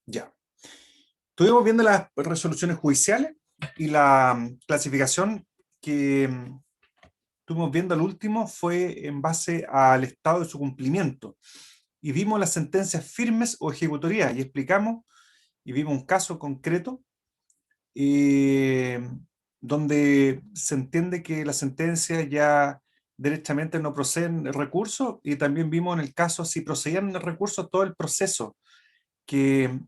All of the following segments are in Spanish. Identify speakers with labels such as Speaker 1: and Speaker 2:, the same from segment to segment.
Speaker 1: Ya. Estuvimos viendo las resoluciones judiciales y la clasificación que estuvimos viendo al último fue en base al estado de su cumplimiento. Y vimos las sentencias firmes o ejecutorías y explicamos y vimos un caso concreto eh, donde se entiende que la sentencia ya derechamente no proceden recursos, y también vimos en el caso si procedían recursos todo el proceso que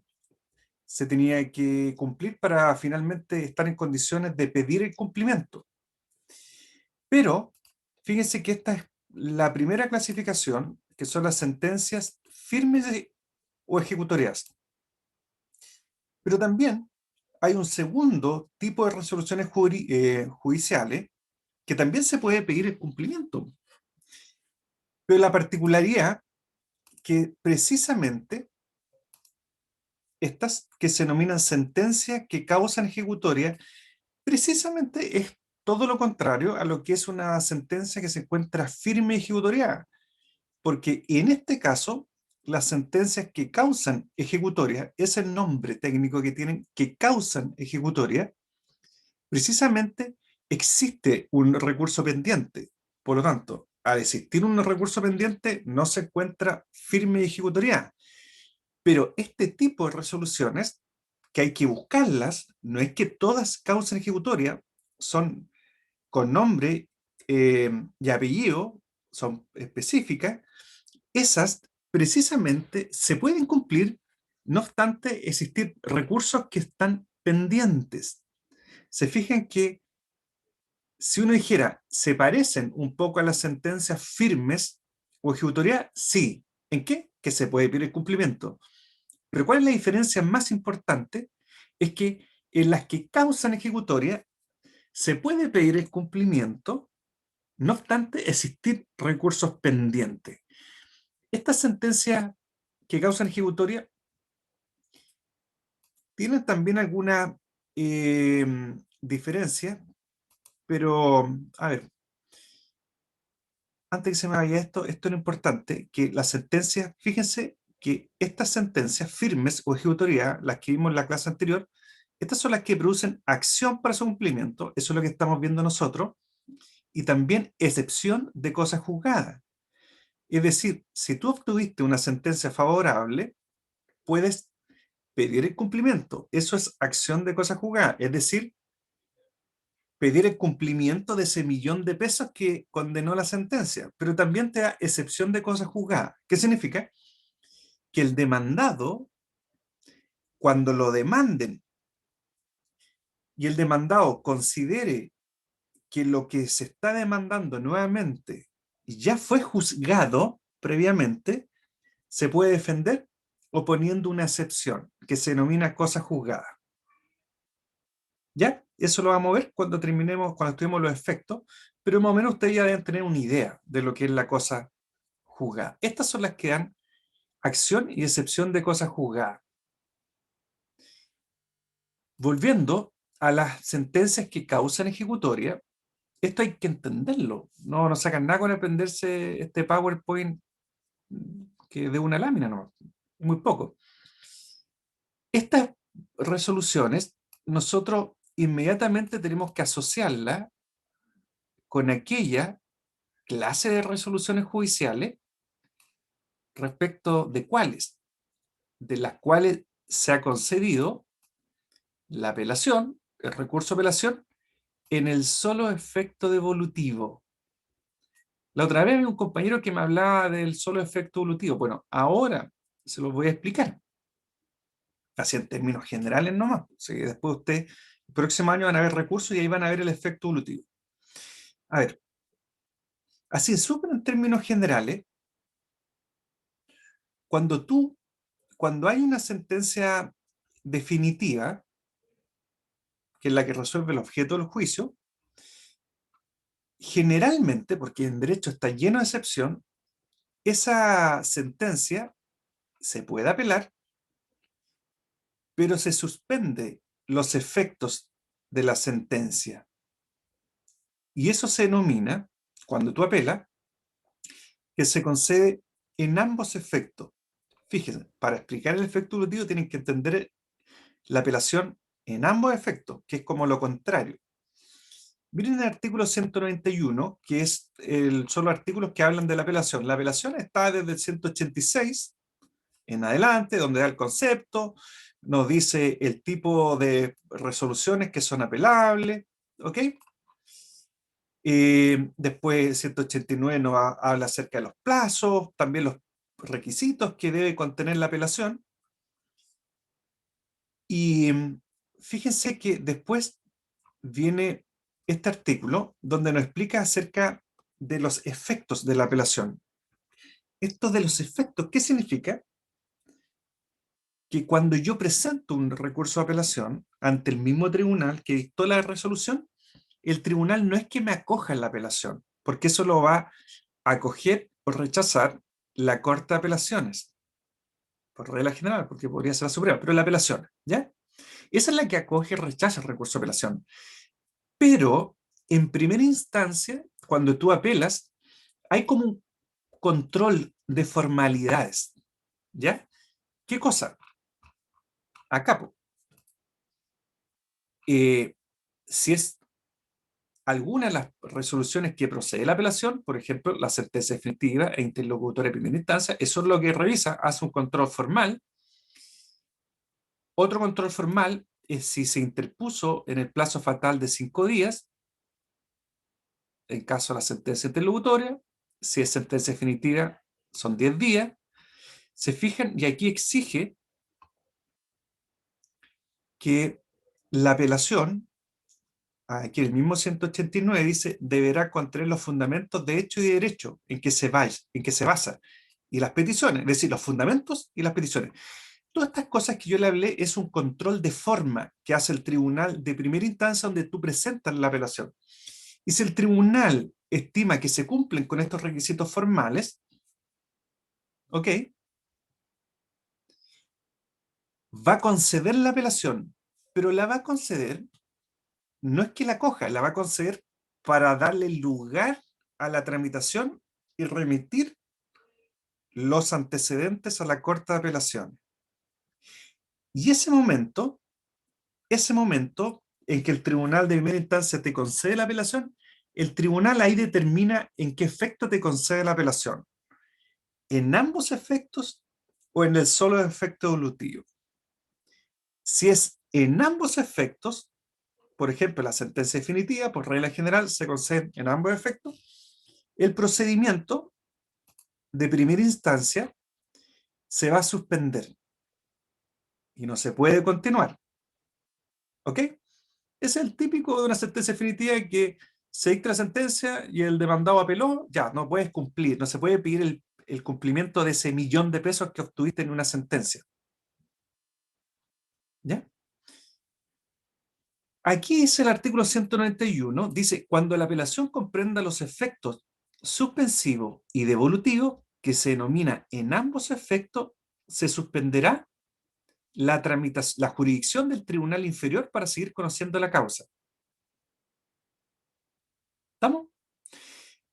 Speaker 1: se tenía que cumplir para finalmente estar en condiciones de pedir el cumplimiento. Pero fíjense que esta es la primera clasificación, que son las sentencias firmes o ejecutorias. Pero también hay un segundo tipo de resoluciones judiciales que también se puede pedir el cumplimiento. Pero la particularidad que precisamente estas que se denominan sentencias que causan ejecutoria, precisamente es todo lo contrario a lo que es una sentencia que se encuentra firme y ejecutoriada, porque en este caso, las sentencias que causan ejecutoria, es el nombre técnico que tienen, que causan ejecutoria, precisamente existe un recurso pendiente. Por lo tanto, al existir un recurso pendiente, no se encuentra firme y ejecutoriada. Pero este tipo de resoluciones, que hay que buscarlas, no es que todas causen ejecutoria, son con nombre y apellido, son específicas, esas precisamente se pueden cumplir, no obstante existir recursos que están pendientes. Se fijan que si uno dijera, se parecen un poco a las sentencias firmes o ejecutoria, sí. ¿En qué? Que se puede pedir el cumplimiento. Pero ¿cuál es la diferencia más importante? Es que en las que causan ejecutoria se puede pedir el cumplimiento, no obstante existir recursos pendientes. Estas sentencias que causan ejecutoria tienen también alguna diferencia, pero a ver, antes que se me vaya esto es lo importante, que las sentencias, fíjense que estas sentencias firmes o ejecutoria, las que vimos en la clase anterior, estas son las que producen acción para su cumplimiento, eso es lo que estamos viendo nosotros, y también excepción de cosas juzgadas. Es decir, si tú obtuviste una sentencia favorable, puedes pedir el cumplimiento. Eso es acción de cosas juzgadas, es decir, pedir el cumplimiento de ese $1.000.000 que condenó la sentencia, pero también te da excepción de cosas juzgadas. ¿Qué significa? Que el demandado, cuando lo demanden y el demandado considere que lo que se está demandando nuevamente ya fue juzgado previamente, se puede defender oponiendo una excepción que se denomina cosa juzgada. ¿Ya? Eso lo vamos a ver cuando terminemos, cuando estudiemos los efectos, pero más o menos ustedes ya deben tener una idea de lo que es la cosa juzgada. Estas son las que dan acción y excepción de cosas juzgadas. Volviendo a las sentencias que causan ejecutoria, esto hay que entenderlo. No nos sacan nada con aprenderse este PowerPoint que de una lámina, no, muy poco. Estas resoluciones, nosotros inmediatamente tenemos que asociarlas con aquella clase de resoluciones judiciales respecto de cuáles, de las cuales se ha concedido la apelación, el recurso de apelación, en el solo efecto devolutivo. La otra vez había un compañero que me hablaba del solo efecto devolutivo. Bueno, ahora se los voy a explicar, así en términos generales nomás. O sea, que después ustedes, el próximo año van a ver recursos y ahí van a ver el efecto devolutivo. A ver, así súper en términos generales, cuando cuando hay una sentencia definitiva, que es la que resuelve el objeto del juicio, generalmente, porque en derecho está lleno de excepción, esa sentencia se puede apelar, pero se suspende los efectos de la sentencia. Y eso se denomina, cuando tú apelas, que se concede en ambos efectos. Fíjense, para explicar el efecto evolutivo tienen que entender la apelación en ambos efectos, que es como lo contrario. Miren el artículo 191, que son los artículos que hablan de la apelación. La apelación está desde el 186 en adelante, donde da el concepto, nos dice el tipo de resoluciones que son apelables, ¿ok? Después 189 nos habla acerca de los plazos, también los requisitos que debe contener la apelación. Y fíjense que después viene este artículo donde nos explica acerca de los efectos de la apelación. Esto de los efectos, ¿qué significa? Que cuando yo presento un recurso de apelación ante el mismo tribunal que dictó la resolución, el tribunal no es que me acoja en la apelación, porque eso lo va a acoger o rechazar la Corte de Apelaciones, por regla general, porque podría ser la Suprema, pero la apelación, ¿ya? Esa es la que acoge y rechaza el recurso de apelación. Pero, en primera instancia, cuando tú apelas, hay como un control de formalidades, ¿ya? ¿Qué cosa? Acá, si es alguna de las resoluciones que procede la apelación, por ejemplo, la sentencia definitiva e interlocutoria de primera instancia, eso es lo que revisa, hace un control formal. Otro control formal es si se interpuso en el plazo fatal de 5 días, en caso de la sentencia interlocutoria. Si es sentencia definitiva, son 10 días. Se fijan, y aquí exige que la apelación, aquí el mismo 189 dice, deberá contener los fundamentos de hecho y de derecho en que se basa, y las peticiones, es decir, los fundamentos y las peticiones. Todas estas cosas que yo le hablé es un control de forma que hace el tribunal de primera instancia donde tú presentas la apelación. Y si el tribunal estima que se cumplen con estos requisitos formales, ok, va a conceder la apelación, pero la va a conceder, no es que la coja, la va a conceder para darle lugar a la tramitación y remitir los antecedentes a la Corte de Apelación. Y ese momento en que el tribunal de primera instancia te concede la apelación, el tribunal ahí determina en qué efecto te concede la apelación. ¿En ambos efectos o en el solo efecto evolutivo? Si es en ambos efectos, por ejemplo, la sentencia definitiva, por regla general, se concede en ambos efectos, el procedimiento de primera instancia se va a suspender y no se puede continuar. ¿Ok? Es el típico de una sentencia definitiva que se dicta la sentencia y el demandado apeló, ya, no puedes cumplir, no se puede pedir el cumplimiento de ese $1.000.000 que obtuviste en una sentencia. ¿Ya? Aquí dice el artículo 191, dice, cuando la apelación comprenda los efectos suspensivo y devolutivo, que se denomina en ambos efectos, se suspenderá la jurisdicción del tribunal inferior para seguir conociendo la causa. ¿Estamos?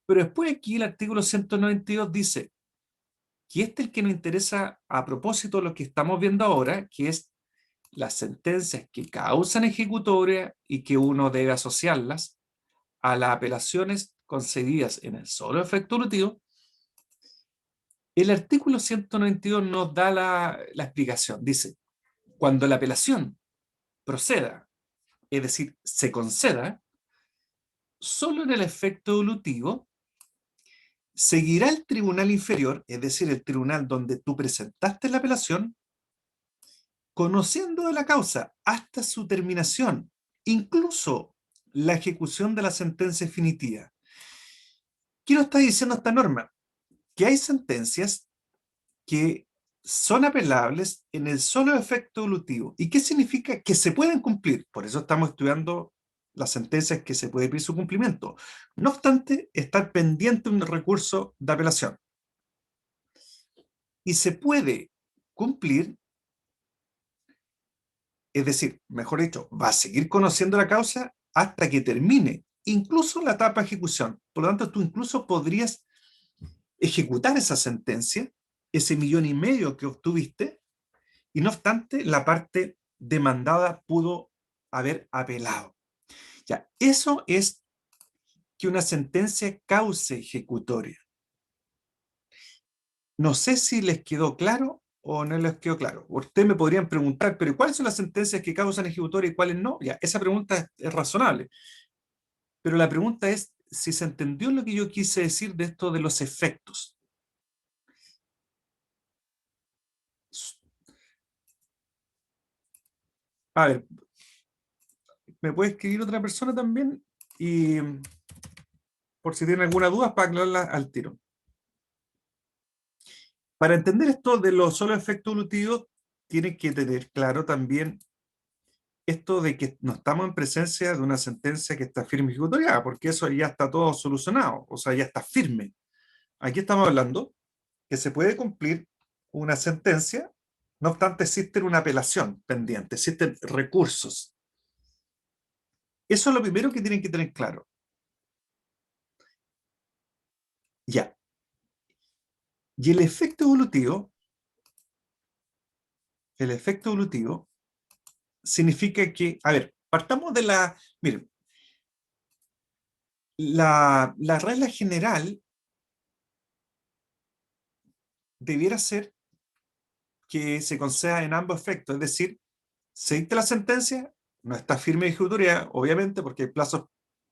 Speaker 1: Pero después aquí el artículo 192 dice que este es el que nos interesa a propósito de lo que estamos viendo ahora, que es las sentencias que causan ejecutoria y que uno debe asociarlas a las apelaciones concedidas en el solo efecto evolutivo. El artículo 192 nos da la explicación. Dice, cuando la apelación proceda, es decir, se conceda, solo en el efecto evolutivo, seguirá el tribunal inferior, es decir, el tribunal donde tú presentaste la apelación, conociendo de la causa hasta su terminación, incluso la ejecución de la sentencia definitiva. ¿Qué nos está diciendo esta norma? Que hay sentencias que son apelables en el solo efecto evolutivo. ¿Y qué significa? Que se pueden cumplir. Por eso estamos estudiando las sentencias que se puede pedir su cumplimiento. No obstante, estar pendiente un recurso de apelación. Y se puede cumplir, es decir, mejor dicho, va a seguir conociendo la causa hasta que termine, incluso la etapa de ejecución. Por lo tanto, tú incluso podrías ejecutar esa sentencia ese 1.500.000 que obtuviste, y no obstante, la parte demandada pudo haber apelado. Ya, eso es que una sentencia cause ejecutoria. No sé si les quedó claro o no les quedó claro. Ustedes me podrían preguntar, pero ¿cuáles son las sentencias que causan ejecutoria y cuáles no? Ya, esa pregunta es razonable. Pero la pregunta es si se entendió lo que yo quise decir de esto de los efectos. A ver, ¿me puede escribir otra persona también? Y por si tienen alguna duda, para aclararla al tiro. Para entender esto de los solo efectos evolutivos, tienen que tener claro también esto de que no estamos en presencia de una sentencia que está firme y ejecutoriada, porque eso ya está todo solucionado, o sea, ya está firme. Aquí estamos hablando que se puede cumplir una sentencia, no obstante existe una apelación pendiente, existen recursos. Eso es lo primero que tienen que tener claro. Ya. Y el efecto evolutivo significa que, a ver, partamos de miren, la regla general debiera ser que se conceda en ambos efectos, es decir, se dicta la sentencia, no está firme y ejecutoria, obviamente, porque hay plazos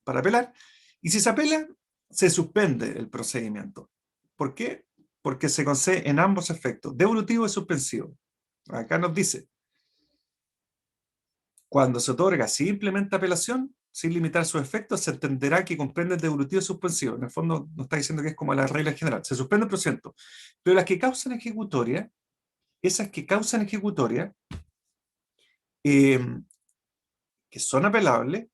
Speaker 1: para apelar, y si se apela, se suspende el procedimiento. ¿Por qué? Porque se concede en ambos efectos, devolutivo y suspensivo. Acá nos dice, cuando se otorga simplemente apelación, sin limitar sus efectos, se entenderá que comprende el devolutivo y suspensivo. En el fondo, nos está diciendo que es como la regla general. Se suspende el procedimiento. Pero las que causan ejecutoria, esas que causan ejecutoria, eh, que son apelables,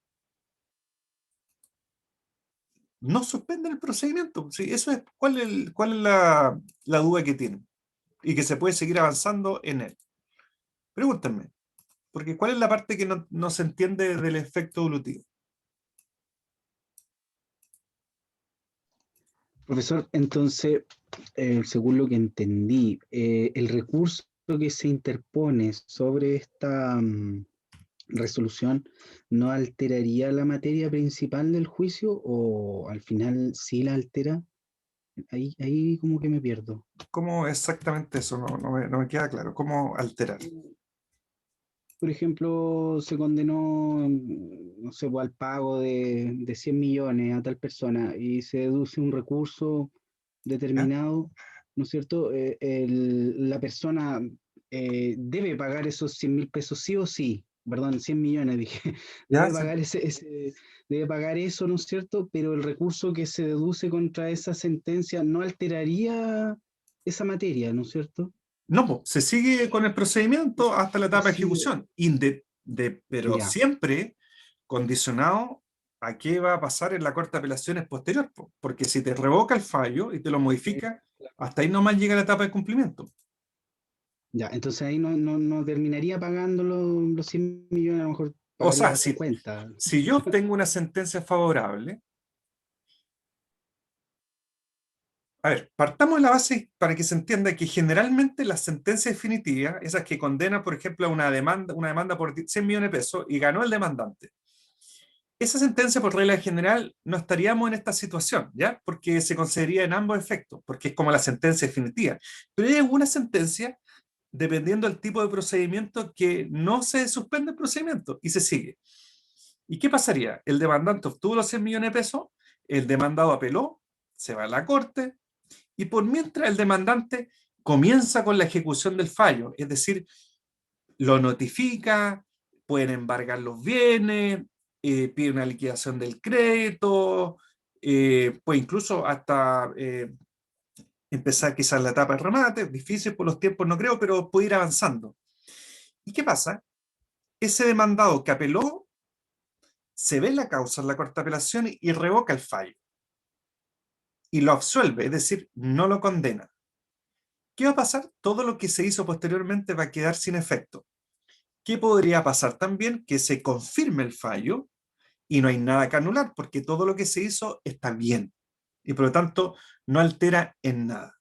Speaker 1: no suspenden el procedimiento. Sí, eso es, ¿cuál es la duda que tienen? Y que se puede seguir avanzando en él. Pregúntenme, porque ¿cuál es la parte que no se entiende del efecto evolutivo?
Speaker 2: Profesor, entonces, según lo que entendí, el recurso que se interpone sobre esta resolución no alteraría la materia principal del juicio o al final sí la altera. Ahí como que me pierdo.
Speaker 1: ¿Cómo exactamente eso? No me queda claro. ¿Cómo alterar?
Speaker 2: Por ejemplo, se condenó, no sé, pues, al pago de 100 millones a tal persona y se deduce un recurso
Speaker 1: ¿Ya?
Speaker 2: determinado, ¿no es cierto? La persona debe pagar esos 100.000 pesos sí o sí, perdón, 100 millones dije,
Speaker 1: ¿Ya?
Speaker 2: debe
Speaker 1: Sí.
Speaker 2: pagar debe pagar eso, ¿no es cierto? Pero el recurso que se deduce contra esa sentencia no alteraría esa materia, ¿no es cierto?
Speaker 1: No, po, se sigue con el procedimiento hasta la etapa de
Speaker 2: Sigue,
Speaker 1: ejecución, pero
Speaker 2: ya.
Speaker 1: siempre condicionado a qué va a pasar en la Corte de Apelaciones posterior, po, porque si te revoca el fallo y te lo modifica, hasta ahí nomás llega la etapa de cumplimiento.
Speaker 2: Ya, entonces ahí no terminaría pagando los 100 millones, a lo mejor
Speaker 1: O sea,
Speaker 2: pagaría
Speaker 1: si,
Speaker 2: 50.
Speaker 1: si yo obtengo una sentencia favorable, a ver, partamos de la base para que se entienda que generalmente las sentencias definitivas, esas que condenan, por ejemplo, a una demanda por 100 millones de pesos y ganó el demandante, esa sentencia por regla general no estaríamos en esta situación, ¿ya? Porque se concedería en ambos efectos, porque es como la sentencia definitiva. Pero hay alguna sentencia, dependiendo del tipo de procedimiento, que no se suspende el procedimiento y se sigue. ¿Y qué pasaría? El demandante obtuvo los 100 millones de pesos, el demandado apeló, se va a la corte, y por mientras el demandante comienza con la ejecución del fallo, es decir, lo notifica, pueden embargar los bienes, pide una liquidación del crédito, pues incluso hasta empezar quizás la etapa de remate, difícil por los tiempos no creo, pero puede ir avanzando. ¿Y qué pasa? Ese demandado que apeló se ve la causa en la Corte de Apelación y revoca el fallo y lo absuelve, es decir, no lo condena. ¿Qué va a pasar? Todo lo que se hizo posteriormente va a quedar sin efecto. ¿Qué podría pasar también? Que se confirme el fallo y no hay nada que anular porque todo lo que se hizo está bien y por lo tanto no altera en nada.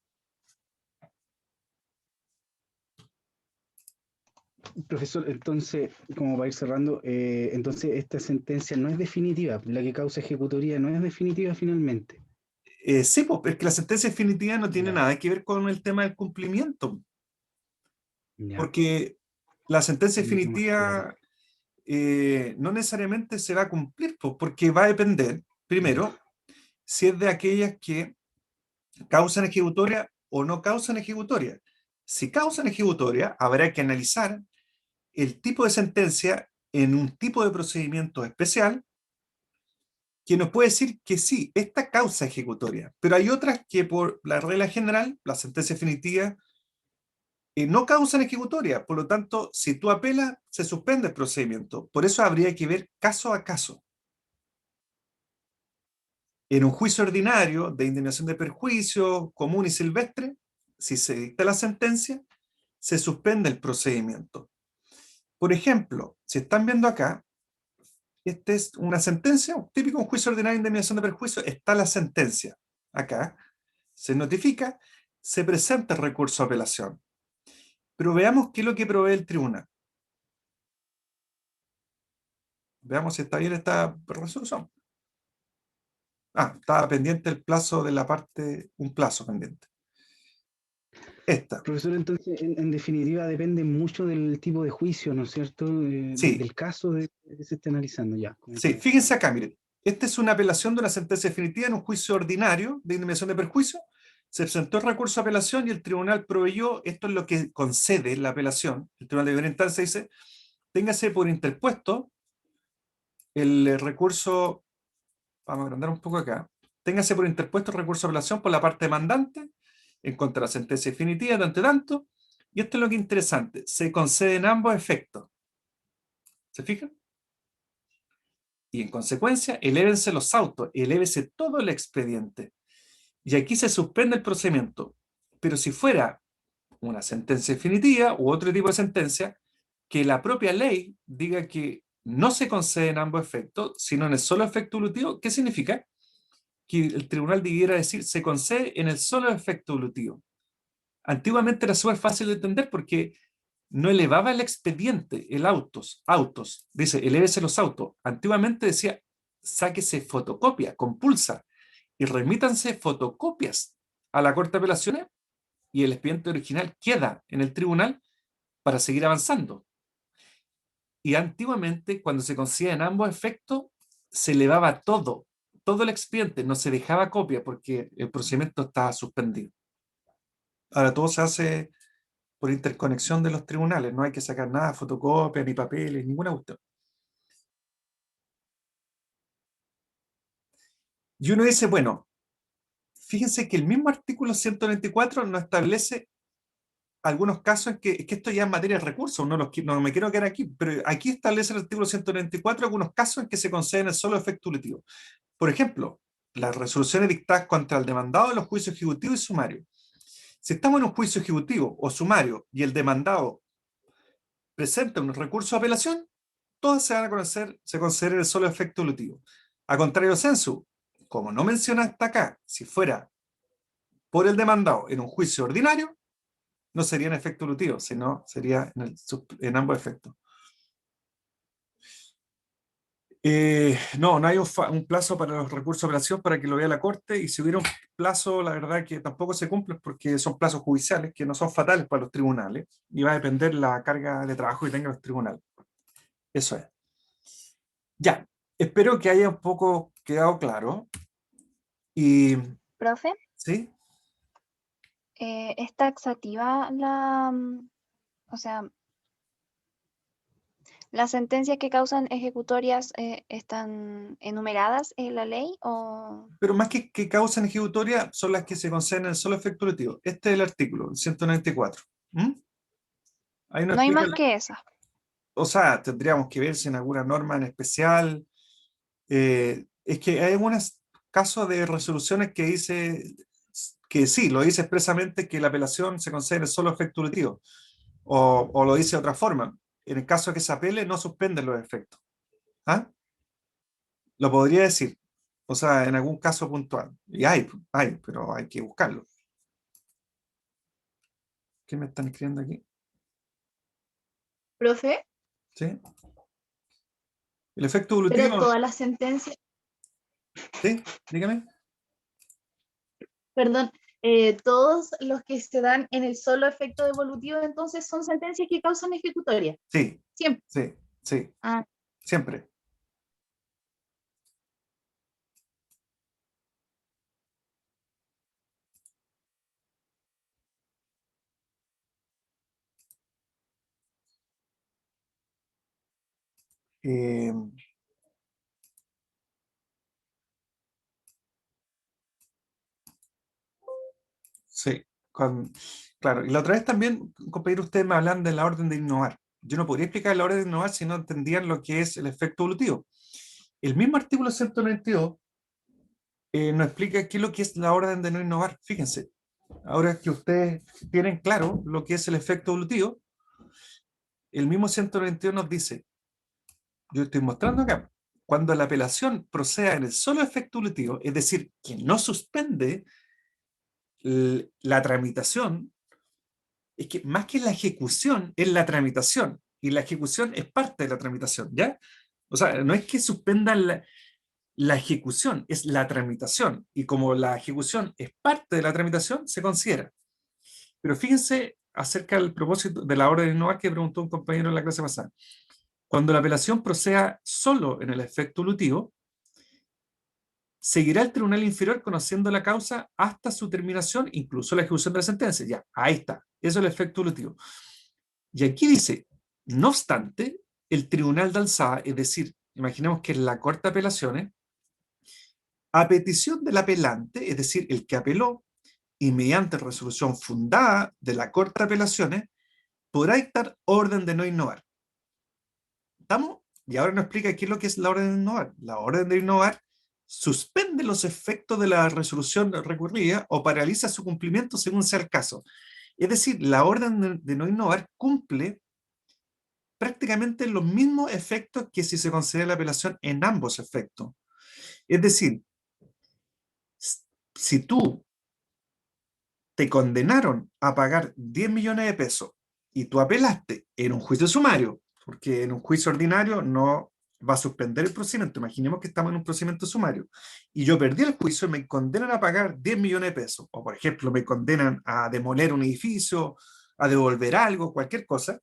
Speaker 2: Profesor, entonces, como para ir cerrando, entonces esta sentencia no es definitiva, la que causa ejecutoria no es definitiva finalmente.
Speaker 1: Sí, pues, es que la sentencia definitiva no tiene
Speaker 2: Ya,
Speaker 1: nada que ver con el tema del cumplimiento,
Speaker 2: ya,
Speaker 1: porque la sentencia
Speaker 2: mucho más claro.
Speaker 1: definitiva no necesariamente se va a cumplir, pues, porque va a depender, primero, si es de aquellas que causan ejecutoria o no causan ejecutoria. Si causan ejecutoria, habrá que analizar el tipo de sentencia en un tipo de procedimiento especial que nos puede decir que sí, esta causa ejecutoria, pero hay otras que por la regla general, la sentencia definitiva, no causan ejecutoria. Por lo tanto, si tú apelas, se suspende el procedimiento. Por eso habría que ver caso a caso. En un juicio ordinario de indemnización de perjuicio común y silvestre, si se dicta la sentencia, se suspende el procedimiento. Por ejemplo, si están viendo acá, esta es una sentencia, un típico un juicio ordinario de indemnización de perjuicio, está la sentencia. Acá se notifica, se presenta el recurso de apelación. Pero veamos qué es lo que provee el tribunal. Veamos si está bien esta resolución. Estaba pendiente el plazo de la parte, un plazo pendiente. Esta,
Speaker 2: Profesor, entonces, en definitiva, depende mucho del tipo de juicio, ¿no es cierto?
Speaker 1: sí,
Speaker 2: Del caso que se esté analizando ya, como
Speaker 1: sí,
Speaker 2: para...
Speaker 1: fíjense acá, miren. Esta es una apelación de una sentencia definitiva en un juicio ordinario de indemnización de perjuicio. Se presentó el recurso de apelación y el tribunal proveyó, esto es lo que concede la apelación. El tribunal de primera instancia dice, téngase por interpuesto el recurso, vamos a agrandar un poco acá, téngase por interpuesto el recurso de apelación por la parte demandante en contra de la sentencia definitiva, tanto y tanto, y esto es lo que es interesante, se conceden ambos efectos. ¿Se fijan? Y en consecuencia, elévense los autos, elévese todo el expediente. Y aquí se suspende el procedimiento. Pero si fuera una sentencia definitiva u otro tipo de sentencia, que la propia ley diga que no se conceden ambos efectos, sino en el solo efecto volutivo, ¿qué significa? Que el tribunal debiera decir se concede en el solo efecto volutivo. Antiguamente era súper fácil de entender porque no elevaba el expediente, el autos, dice, elévese los autos. Antiguamente decía, sáquese fotocopia, compulsa, y remítanse fotocopias a la Corte de Apelaciones y el expediente original queda en el tribunal para seguir avanzando. Y antiguamente, cuando se concedían ambos efectos, se elevaba todo el expediente, no se dejaba copia porque el procedimiento estaba suspendido. Ahora todo se hace por interconexión de los tribunales, no hay que sacar nada, fotocopias, ni papeles, ninguna cuestión. Y uno dice, bueno, fíjense que el mismo artículo 124 no establece algunos casos en que esto ya es materia de recursos, no me quiero quedar aquí, pero aquí establece el artículo 194 algunos casos en que se conceden el solo efecto volitivo. Por ejemplo, las resoluciones dictadas contra el demandado de los juicios ejecutivos y sumarios. Si estamos en un juicio ejecutivo o sumario y el demandado presenta un recurso de apelación, todas se van a conocer, se considera el solo efecto volutivo. A contrario, sensu, como no menciona hasta acá, si fuera por el demandado en un juicio ordinario, no sería en efecto volutivo, sino sería en ambos efectos. No hay un plazo para los recursos de apelación para que lo vea la Corte, y si hubiera un plazo, la verdad que tampoco se cumple porque son plazos judiciales que no son fatales para los tribunales y va a depender la carga de trabajo que tengan los tribunales. Eso es. Ya, espero que haya un poco quedado claro. Y,
Speaker 3: Profe,
Speaker 1: ¿sí?
Speaker 3: ¿es taxativa o sea, las sentencias que causan ejecutorias están enumeradas en la ley o
Speaker 1: Pero más que causan ejecutoria, son las que se conceden en el solo efecto volitivo. Este es el artículo, el 194. ¿Mm? Ahí no
Speaker 3: no hay
Speaker 1: explica,
Speaker 3: más que esas?
Speaker 1: o sea, tendríamos que ver si en alguna norma en especial. Es que hay algunos casos de resoluciones que dice que sí, lo dice expresamente que la apelación se concede en el solo efecto volitivo, o lo dice de otra forma. En el caso de que se apele, no suspenden los efectos. ¿Ah? Lo podría decir, o sea, en algún caso puntual. Y hay, pero hay que buscarlo. ¿Qué me están escribiendo aquí?
Speaker 3: Profe,
Speaker 1: ¿sí? El efecto
Speaker 3: pero
Speaker 1: evolutivo,
Speaker 3: todas las sentencias,
Speaker 1: ¿sí? Dígame.
Speaker 3: perdón, todos los que se dan en el solo efecto devolutivo, entonces son sentencias que causan ejecutoria.
Speaker 1: Sí,
Speaker 3: Siempre.
Speaker 1: sí, sí,
Speaker 3: Ah,
Speaker 1: siempre. Eh, sí, claro. Y la otra vez también, compañero, ustedes me hablan de la orden de innovar. Yo no podría explicar la orden de innovar si no entendían lo que es el efecto evolutivo. El mismo artículo 192 nos explica qué es lo que es la orden de no innovar. Fíjense, ahora que ustedes tienen claro lo que es el efecto evolutivo, el mismo 192 nos dice, yo estoy mostrando acá, cuando la apelación proceda en el solo efecto evolutivo, es decir, que no suspende la tramitación, es que más que la ejecución, es la tramitación, y la ejecución es parte de la tramitación, ¿ya? O sea, no es que suspendan la ejecución, es la tramitación, y como la ejecución es parte de la tramitación, se considera. Pero fíjense acerca del propósito de la orden de innovar que preguntó un compañero en la clase pasada. Cuando la apelación proceda solo en el efecto evolutivo, seguirá el tribunal inferior conociendo la causa hasta su terminación, incluso la ejecución de la sentencia. Ya, ahí está. Eso es el efecto evolutivo. Y aquí dice, no obstante, el tribunal de alzada, es decir, imaginemos que en la Corte de Apelaciones, a petición del apelante, es decir, el que apeló, y mediante resolución fundada de la Corte de Apelaciones, podrá dictar orden de no innovar. ¿Estamos? Y ahora nos explica qué es lo que es la orden de innovar. La orden de innovar suspende los efectos de la resolución recurrida o paraliza su cumplimiento según sea el caso. Es decir, la orden de no innovar cumple prácticamente los mismos efectos que si se considera la apelación en ambos efectos. Es decir, si tú te condenaron a pagar 10 millones de pesos y tú apelaste en un juicio sumario, porque en un juicio ordinario no va a suspender el procedimiento. Imaginemos que estamos en un procedimiento sumario y yo perdí el juicio y me condenan a pagar 10 millones de pesos, o por ejemplo me condenan a demoler un edificio, a devolver algo, cualquier cosa.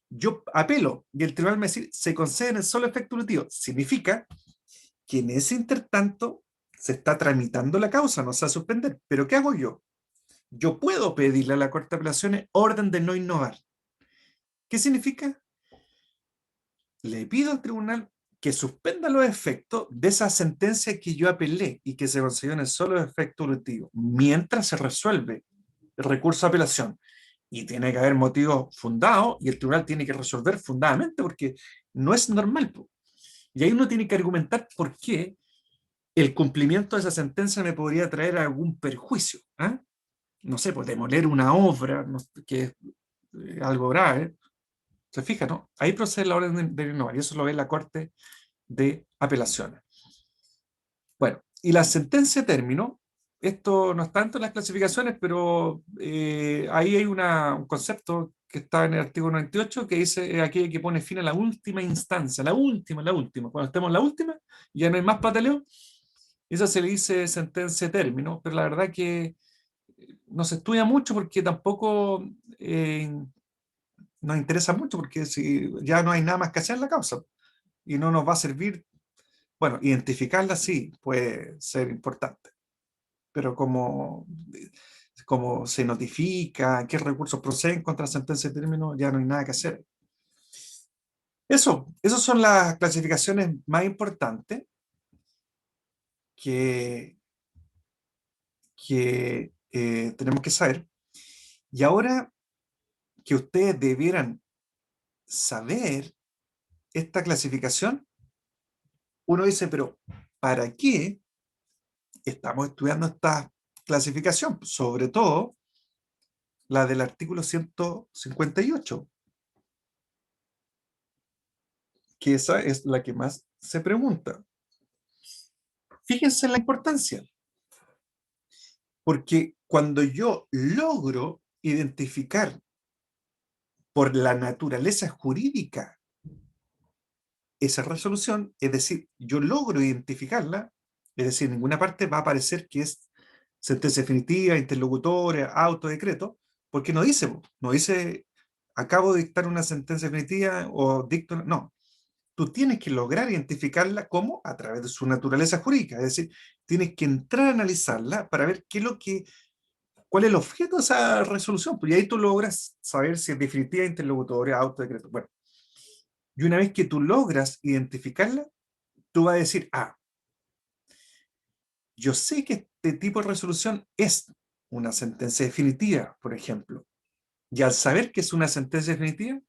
Speaker 1: Yo apelo y el tribunal me dice, se concede en el solo efecto evolutivo. Significa que en ese intertanto se está tramitando la causa, no se va a suspender. ¿Pero qué hago yo? Yo puedo pedirle a la Corte de Apelaciones orden de no innovar. ¿Qué significa? Le pido al tribunal que suspenda los efectos de esa sentencia que yo apelé y que se consiguió en el solo efecto evolutivo, mientras se resuelve el recurso de apelación. Y tiene que haber motivos fundados y el tribunal tiene que resolver fundadamente porque no es normal. Y ahí uno tiene que argumentar por qué el cumplimiento de esa sentencia me podría traer algún perjuicio. ¿Eh? No sé, pues demoler una obra, no, que es algo grave. Se fija, ¿no? Ahí procede la orden de innovar y eso lo ve la Corte de Apelaciones. Bueno, y la sentencia de término, esto no está tanto en las clasificaciones, pero ahí hay un concepto que está en el artículo 98 que dice aquella que pone fin a la última instancia, la última, la última. Cuando estemos en la última, ya no hay más pataleo. Eso se le dice sentencia de término, pero la verdad que no se estudia mucho porque tampoco nos interesa mucho, porque si ya no hay nada más que hacer en la causa y no nos va a servir, bueno, identificarla sí puede ser importante, pero como se notifica qué recursos proceden contra la sentencia de término, ya no hay nada que hacer. Esas son las clasificaciones más importantes que, que tenemos que saber. Y ahora que ustedes debieran saber esta clasificación, uno dice, pero ¿para qué estamos estudiando esta clasificación? Sobre todo la del artículo 158, que esa es la que más se pregunta. Fíjense en la importancia, porque cuando yo logro identificar por la naturaleza jurídica esa resolución, es decir, yo logro identificarla, es decir, en ninguna parte va a aparecer que es sentencia definitiva, interlocutoria, auto, decreto, porque no dice, acabo de dictar una sentencia definitiva o dicto, no. Tú tienes que lograr identificarla como a través de su naturaleza jurídica, es decir, tienes que entrar a analizarla para ver qué es lo que, cuál es el objeto de esa resolución, pues, y ahí tú logras saber si es definitiva, interlocutoria, auto, decreto. Bueno, y una vez que tú logras identificarla, tú vas a decir, ah, yo sé que este tipo de resolución es una sentencia definitiva, por ejemplo. Y al saber que es una sentencia definitiva,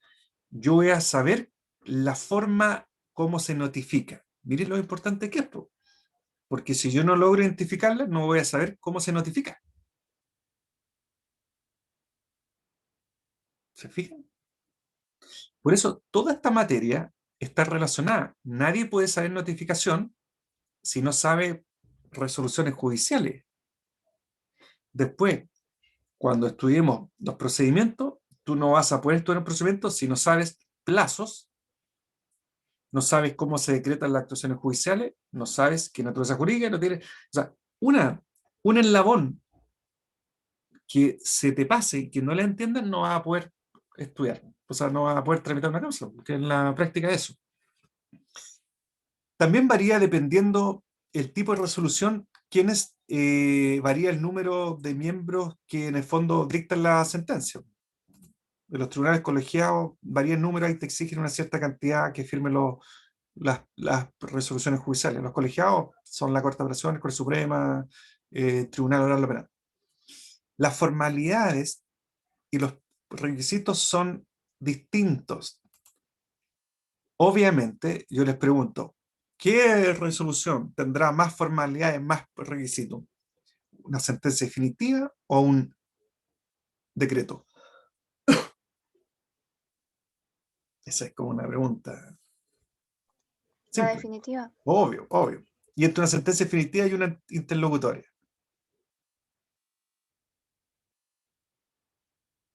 Speaker 1: yo voy a saber la forma como se notifica. Miren lo importante que es, porque si yo no logro identificarla, no voy a saber cómo se notifica. ¿Se fijan? Por eso, toda esta materia está relacionada. Nadie puede saber notificación si no sabe resoluciones judiciales. Después, cuando estudiemos los procedimientos, tú no vas a poder estudiar un procedimiento si no sabes plazos, no sabes cómo se decretan las actuaciones judiciales, no sabes qué naturaleza jurídica, no tienes. O sea, un eslabón que se te pase y que no la entiendas, no vas a poder estudiar. O sea, no vas a poder tramitar una causa, porque en la práctica es eso. También varía dependiendo el tipo de resolución, quiénes varía el número de miembros que en el fondo dictan la sentencia. De los tribunales colegiados varía el número y te exigen una cierta cantidad que firmen las resoluciones judiciales. Los colegiados son la Corte de Apelaciones, Corte Suprema, Tribunal Oral de Penal. Las formalidades y los requisitos son distintos. Obviamente, yo les pregunto, ¿qué resolución tendrá más formalidades, más requisitos? ¿Una sentencia definitiva o un decreto? Esa es como una pregunta
Speaker 4: La
Speaker 1: simple.
Speaker 4: definitiva.
Speaker 1: Obvio, obvio. Y entre una sentencia definitiva y una interlocutoria.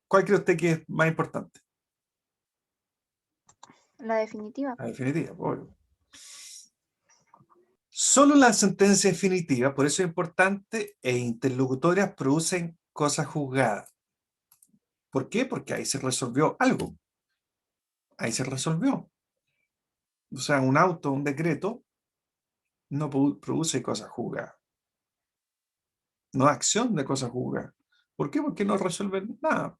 Speaker 1: ¿Cuál cree usted que es más importante?
Speaker 4: La definitiva.
Speaker 1: La definitiva, obvio. Solo la sentencia definitiva, por eso es importante, e interlocutorias producen cosas juzgadas. ¿Por qué? Porque ahí se resolvió algo. Ahí se resolvió. O sea, un auto, un decreto, no produce cosas juzgadas. No acción de cosas juzgadas. ¿Por qué? Porque no resuelven nada.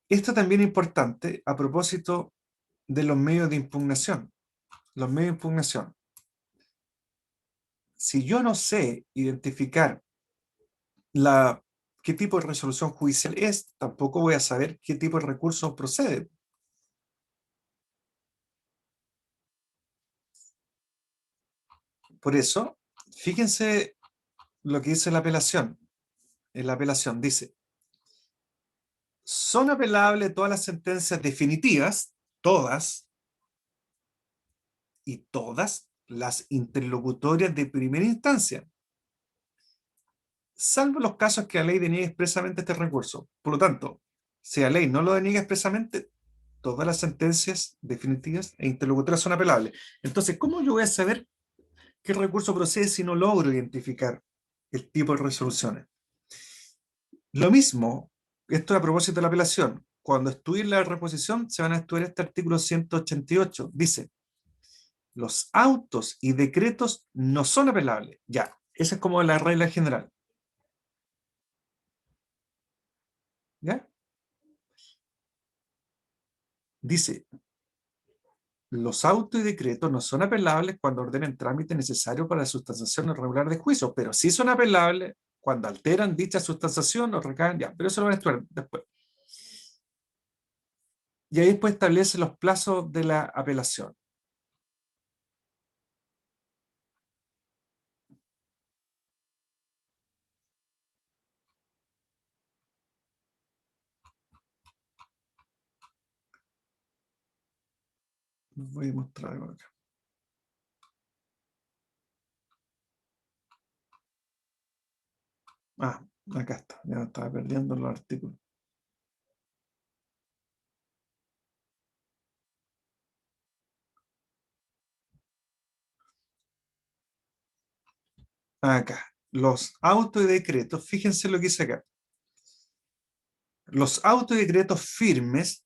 Speaker 1: Esto también es importante a propósito de los medios de impugnación. Los medios de impugnación. Si yo no sé identificar qué tipo de resolución judicial es, tampoco voy a saber qué tipo de recurso procede. Por eso, fíjense lo que dice la apelación. En la apelación dice, son apelables todas las sentencias definitivas, todas, y todas las interlocutorias de primera instancia, salvo los casos que la ley deniegue expresamente este recurso. Por lo tanto, si la ley no lo deniega expresamente, todas las sentencias definitivas e interlocutorias son apelables. Entonces, ¿cómo yo voy a saber qué recurso procede si no logro identificar el tipo de resoluciones? Lo mismo, esto a propósito de la apelación, cuando estudien la reposición se van a estudiar este artículo 188. Dice, los autos y decretos no son apelables. Ya, esa es como la regla general. ¿Ya? Dice, los autos y decretos no son apelables cuando ordenen trámite necesario para la sustanciación regular de juicio, pero sí son apelables cuando alteran dicha sustanciación o recaen, ya, pero eso lo van a estudiar después. Y ahí después establece los plazos de la apelación. Les voy a mostrar algo acá. Ah, acá está, ya estaba perdiendo los artículos. acá, los autos y decretos, fíjense lo que dice acá. Los autos y decretos firmes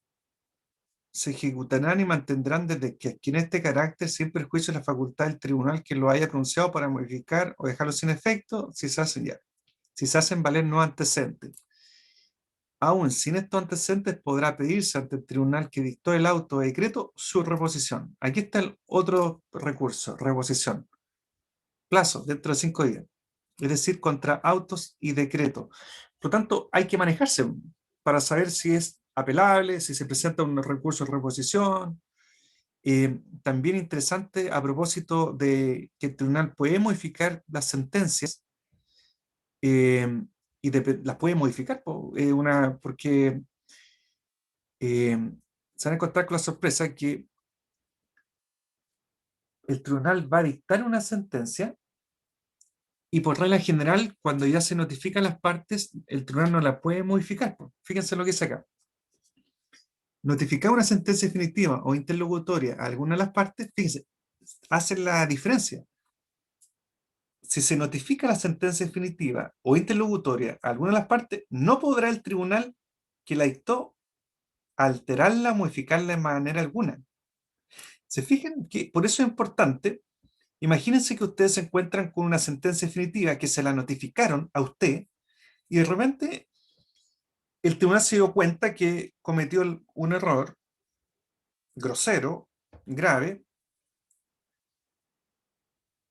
Speaker 1: se ejecutarán y mantendrán desde que adquiere este carácter sin perjuicio de la facultad del tribunal que lo haya pronunciado para modificar o dejarlo sin efecto si se hacen valer no antecedentes. Aún sin estos antecedentes podrá pedirse ante el tribunal que dictó el auto o decreto su reposición. Aquí está el otro recurso, reposición. Plazo, dentro de 5 días. Es decir, contra autos y decretos. Por lo tanto, hay que manejarse para saber si es apelable, si se presenta un recurso de reposición. También interesante a propósito de que el tribunal puede modificar las sentencias y las puede modificar porque se van a encontrar con la sorpresa que el tribunal va a dictar una sentencia y por regla general, cuando ya se notifican las partes, el tribunal no la puede modificar. Fíjense lo que dice acá. Notificar una sentencia definitiva o interlocutoria a alguna de las partes, fíjense, hace la diferencia. Si se notifica la sentencia definitiva o interlocutoria a alguna de las partes, no podrá el tribunal que la dictó alterarla, modificarla de manera alguna. ¿Se fijan que por eso es importante? Imagínense que ustedes se encuentran con una sentencia definitiva que se la notificaron a usted y de repente el tribunal se dio cuenta que cometió un error grosero, grave,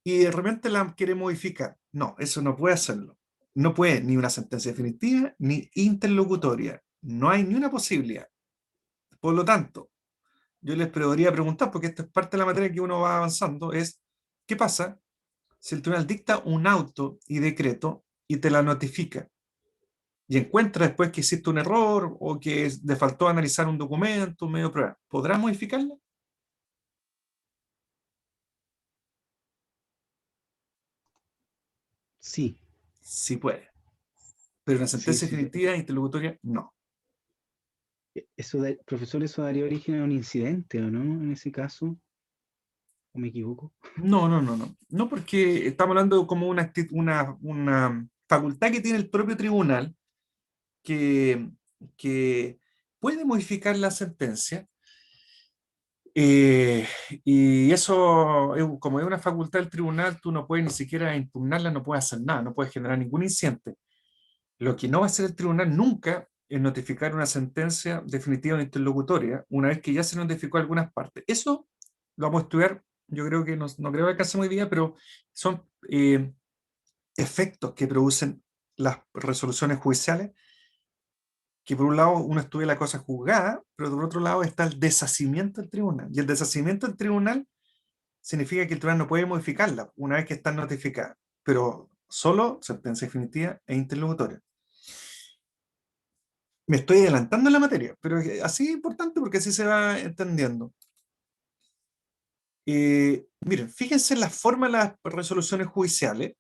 Speaker 1: y de repente la quiere modificar. No, eso no puede hacerlo. No puede ni una sentencia definitiva ni interlocutoria. No hay ni una posibilidad. Por lo tanto, yo les podría preguntar, porque esta es parte de la materia que uno va avanzando, es ¿qué pasa si el tribunal dicta un auto y decreto y te la notifica? Y encuentra después que existe un error o que le faltó analizar un documento, un medio de prueba. ¿Podrá modificarla?
Speaker 2: Sí,
Speaker 1: Sí puede. Pero una
Speaker 2: sí,
Speaker 1: sentencia
Speaker 2: sí.
Speaker 1: definitiva interlocutoria, no.
Speaker 2: Profesor, eso daría origen a un incidente, ¿o no? En ese caso, ¿o me equivoco?
Speaker 1: No, no, no, no. No, porque estamos hablando como una facultad que tiene el propio tribunal que, que puede modificar la sentencia. eh, y eso, como es una facultad del tribunal, tú no puedes ni siquiera impugnarla, no puedes hacer nada, no puedes generar ningún incidente. Lo que no va a hacer el tribunal nunca es notificar una sentencia definitiva o interlocutoria, una vez que ya se notificó algunas partes. Eso lo vamos a estudiar, yo creo que no creo que alcance muy día, pero son efectos que producen las resoluciones judiciales, que por un lado uno estudia la cosa juzgada, pero por otro lado está el deshacimiento del tribunal. Y el deshacimiento del tribunal significa que el tribunal no puede modificarla una vez que está notificada, pero solo sentencia definitiva e interlocutoria. Me estoy adelantando en la materia, pero así es importante porque así se va entendiendo. Miren, fíjense en la forma de las resoluciones judiciales.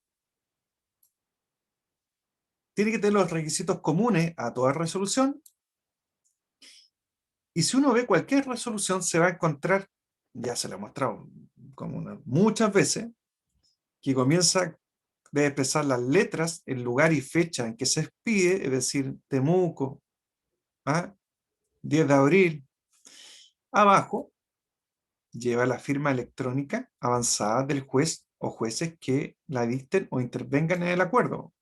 Speaker 1: Tiene que tener los requisitos comunes a toda resolución. Y si uno ve cualquier resolución, se va a encontrar, ya se lo he mostrado muchas veces, que comienza de expresar las letras, el lugar y fecha en que se expide, es decir, Temuco, 10 de abril. Abajo lleva la firma electrónica avanzada del juez o jueces que la dicten o intervengan en el acuerdo.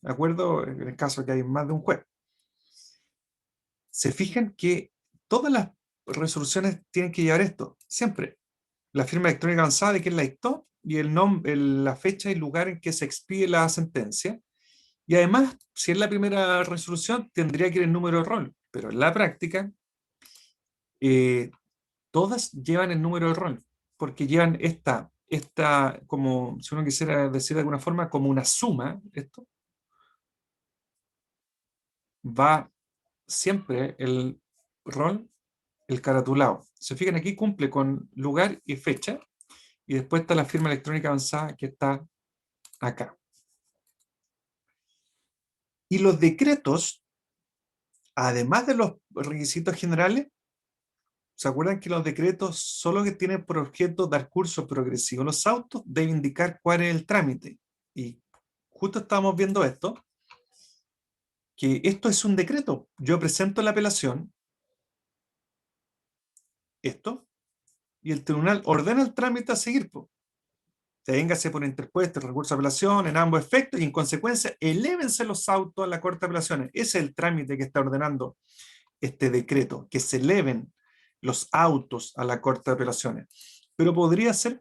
Speaker 1: Acuerdo en el caso que hay más de un juez. Se fijan que todas las resoluciones tienen que llevar esto, siempre. La firma electrónica avanzada de quien la dictó y el nombre, la fecha y lugar en que se expide la sentencia. Y además, si es la primera resolución, tendría que ir el número de rol. Pero en la práctica, todas llevan el número de rol, porque llevan como si uno quisiera decir de alguna forma, como una suma, esto va siempre el rol, el caratulado. Se fijan aquí, cumple con lugar y fecha, y después está la firma electrónica avanzada que está acá. Y los decretos, además de los requisitos generales, ¿se acuerdan que los decretos solo que tienen por objeto dar curso progresivo a los autos deben indicar cuál es el trámite? Y justo estábamos viendo esto, que esto es un decreto. Yo presento la apelación, esto, y el tribunal ordena el trámite a seguir. Téngase por interpuesto el recurso de apelación en ambos efectos y en consecuencia elévense los autos a la Corte de Apelaciones. Ese es el trámite que está ordenando este decreto, que se eleven los autos a la Corte de Apelaciones. Pero podría ser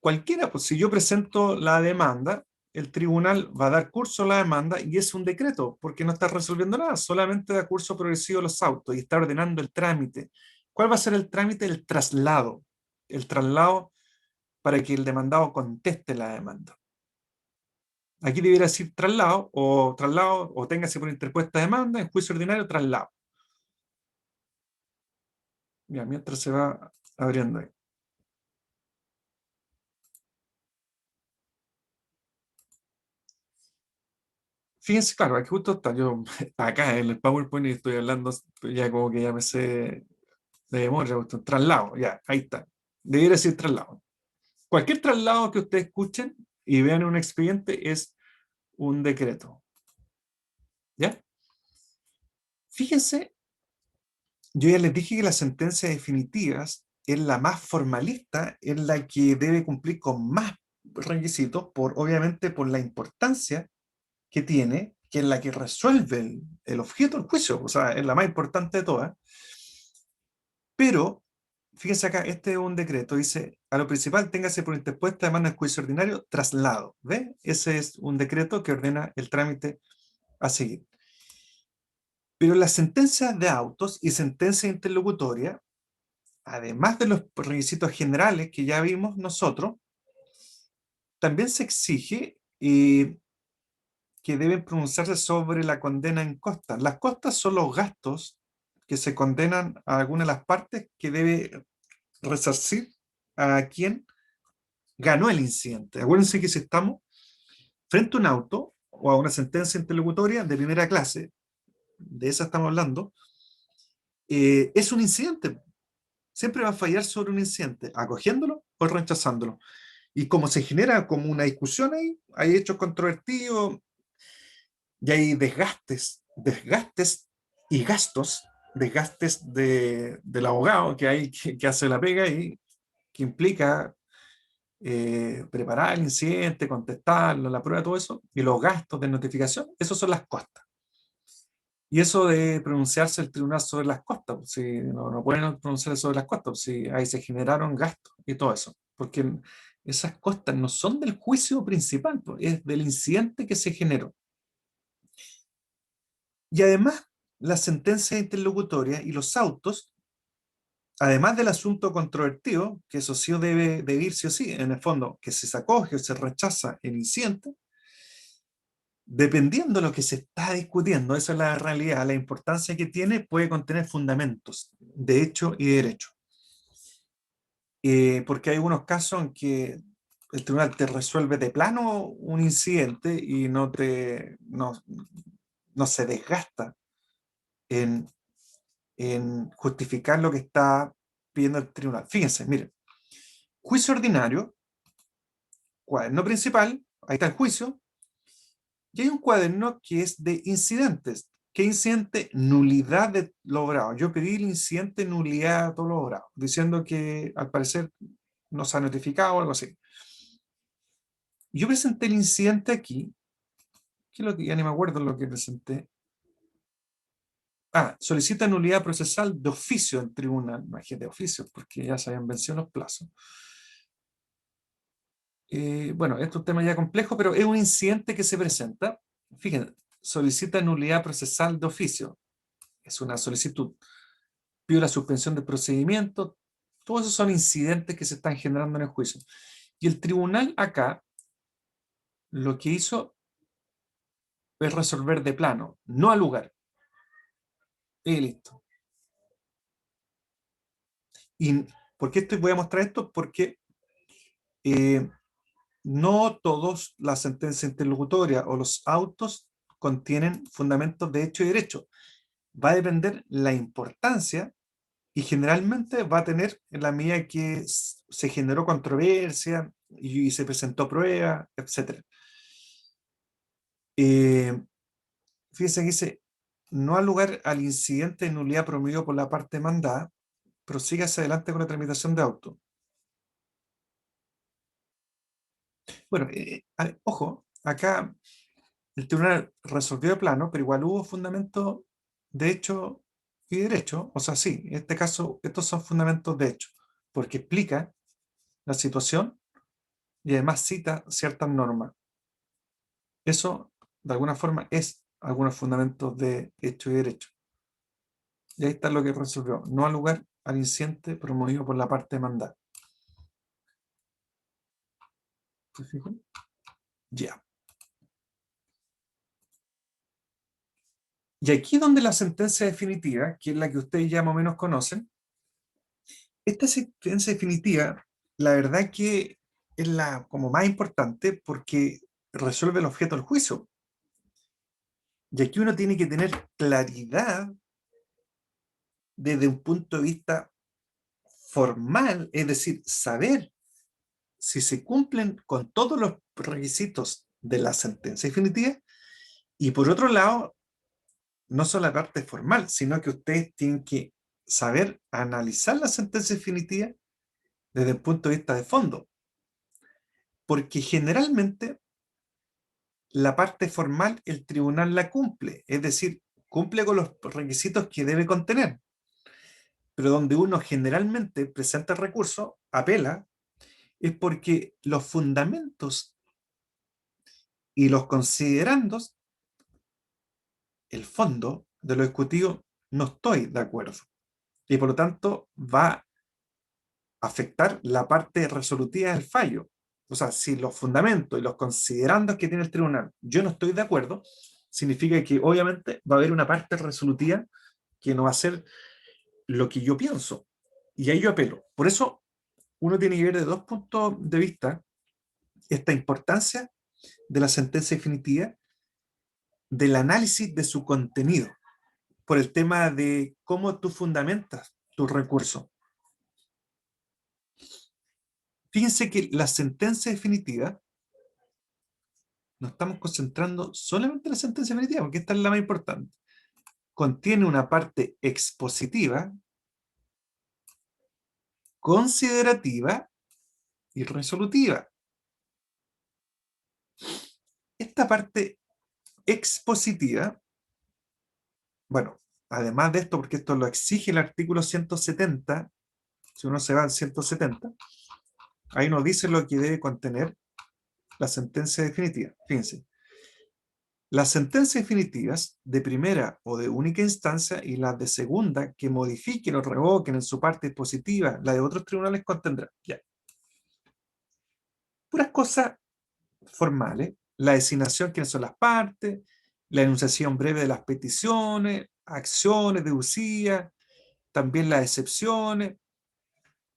Speaker 1: cualquiera, pues si yo presento la demanda, el tribunal va a dar curso a la demanda y es un decreto, porque no está resolviendo nada, solamente da curso progresivo a los autos y está ordenando el trámite. ¿Cuál va a ser el trámite? El traslado. El traslado para que el demandado conteste la demanda. Aquí debiera decir traslado, o téngase por interpuesta demanda, en juicio ordinario, traslado. Ya, mientras se va abriendo ahí. Fíjense, claro, aquí justo está, yo acá en el PowerPoint y estoy hablando, ya como que ya me sé de memoria, traslado, ya, ahí está. Debiera decir traslado. Cualquier traslado que ustedes escuchen y vean en un expediente es un decreto. ¿Ya? Fíjense, yo ya les dije que las sentencias definitivas es la más formalista, es la que debe cumplir con más requisitos, obviamente por la importancia que tiene, que es la que resuelve el objeto del juicio, o sea, es la más importante de todas. Pero, fíjense acá, este es un decreto, dice, a lo principal téngase por interpuesta demanda en juicio ordinario, traslado. ¿Ve? Ese es un decreto que ordena el trámite a seguir. Pero las sentencias de autos y sentencias interlocutorias, además de los requisitos generales que ya vimos nosotros, también se exige que deben pronunciarse sobre la condena en costas. Las costas son los gastos que se condenan a alguna de las partes que debe resarcir a quien ganó el incidente. Acuérdense que si estamos frente a un auto o a una sentencia interlocutoria de primera clase, de esa estamos hablando, es un incidente. Siempre va a fallar sobre un incidente, acogiéndolo o rechazándolo. Y como se genera como una discusión ahí, hay hechos controvertidos y hay desgastes y gastos, desgastes del abogado que hace la pega y que implica preparar el incidente, contestarlo, la prueba, todo eso, y los gastos de notificación, esos son las costas. Y eso de pronunciarse el tribunal sobre las costas, pues, si no pueden pronunciarse sobre las costas, pues, si ahí se generaron gastos y todo eso, porque esas costas no son del juicio principal, pues, es del incidente que se generó. Y además, las sentencias interlocutorias y los autos, además del asunto controvertido, que eso sí debe ir sí o sí, en el fondo, que si se acoge o se rechaza el incidente, dependiendo de lo que se está discutiendo, esa es la realidad, la importancia que tiene, puede contener fundamentos de hecho y de derecho. Porque hay algunos casos en que el tribunal te resuelve de plano un incidente y no se desgasta en justificar lo que está pidiendo el tribunal. Fíjense, miren, juicio ordinario, cuaderno principal, ahí está el juicio, y hay un cuaderno que es de incidentes. ¿Qué incidente? Nulidad de logrado. Yo pedí el incidente nulidad de todo logrado, diciendo que al parecer no se ha notificado o algo así. Yo presenté el incidente aquí, que es lo que ya ni me acuerdo lo que presenté. Solicita nulidad procesal de oficio del tribunal, no es de oficio, porque ya se habían vencido los plazos. Bueno, esto es un tema ya complejo, pero es un incidente que se presenta. Fíjense, solicita nulidad procesal de oficio. Es una solicitud. Pido la suspensión del procedimiento. Todos esos son incidentes que se están generando en el juicio. Y el tribunal acá lo que hizo es resolver de plano, no al lugar. Y listo. ¿Y por qué voy a mostrar esto? Porque no todas las sentencias interlocutorias o los autos contienen fundamentos de hecho y derecho. Va a depender la importancia y generalmente va a tener en la medida que se generó controversia y se presentó prueba, etc. Fíjense que dice, no ha lugar al incidente de nulidad promovido por la parte demandada, prosiga hacia adelante con la tramitación de auto. Bueno, ojo, acá el tribunal resolvió de plano, pero igual hubo fundamentos de hecho y derecho. O sea, sí, en este caso, estos son fundamentos de hecho, porque explica la situación y además cita ciertas normas. Eso, de alguna forma, es algunos fundamentos de hecho y derecho. Y ahí está lo que resolvió. No al lugar al incidente promovido por la parte demandada. ¿Se fijan? Ya. Y aquí es donde la sentencia definitiva, que es la que ustedes ya más o menos conocen, esta sentencia definitiva, la verdad que es la como más importante porque resuelve el objeto del juicio. Y aquí uno tiene que tener claridad desde un punto de vista formal, es decir, saber si se cumplen con todos los requisitos de la sentencia definitiva. Y por otro lado, no solo la parte formal, sino que ustedes tienen que saber analizar la sentencia definitiva desde el punto de vista de fondo. Porque generalmente la parte formal el tribunal la cumple, es decir, cumple con los requisitos que debe contener. Pero donde uno generalmente presenta el recurso, apela, es porque los fundamentos y los considerandos, el fondo de lo discutido, no estoy de acuerdo. Y por lo tanto va a afectar la parte resolutiva del fallo. O sea, si los fundamentos y los considerandos que tiene el tribunal yo no estoy de acuerdo, significa que obviamente va a haber una parte resolutiva que no va a ser lo que yo pienso. Y ahí yo apelo. Por eso uno tiene que ver de dos puntos de vista esta importancia de la sentencia definitiva, del análisis de su contenido, por el tema de cómo tú fundamentas tu recurso. Fíjense que la sentencia definitiva, nos estamos concentrando solamente en la sentencia definitiva, porque esta es la más importante. Contiene una parte expositiva, considerativa y resolutiva. Esta parte expositiva, bueno, además de esto, porque esto lo exige el artículo 170, si uno se va al 170, ahí nos dice lo que debe contener la sentencia definitiva. Fíjense, las sentencias definitivas de primera o de única instancia y las de segunda que modifiquen o revoquen en su parte dispositiva la de otros tribunales contendrán. Ya. Puras cosas formales, la designación, quiénes son las partes, la enunciación breve de las peticiones, acciones deducidas, también las excepciones.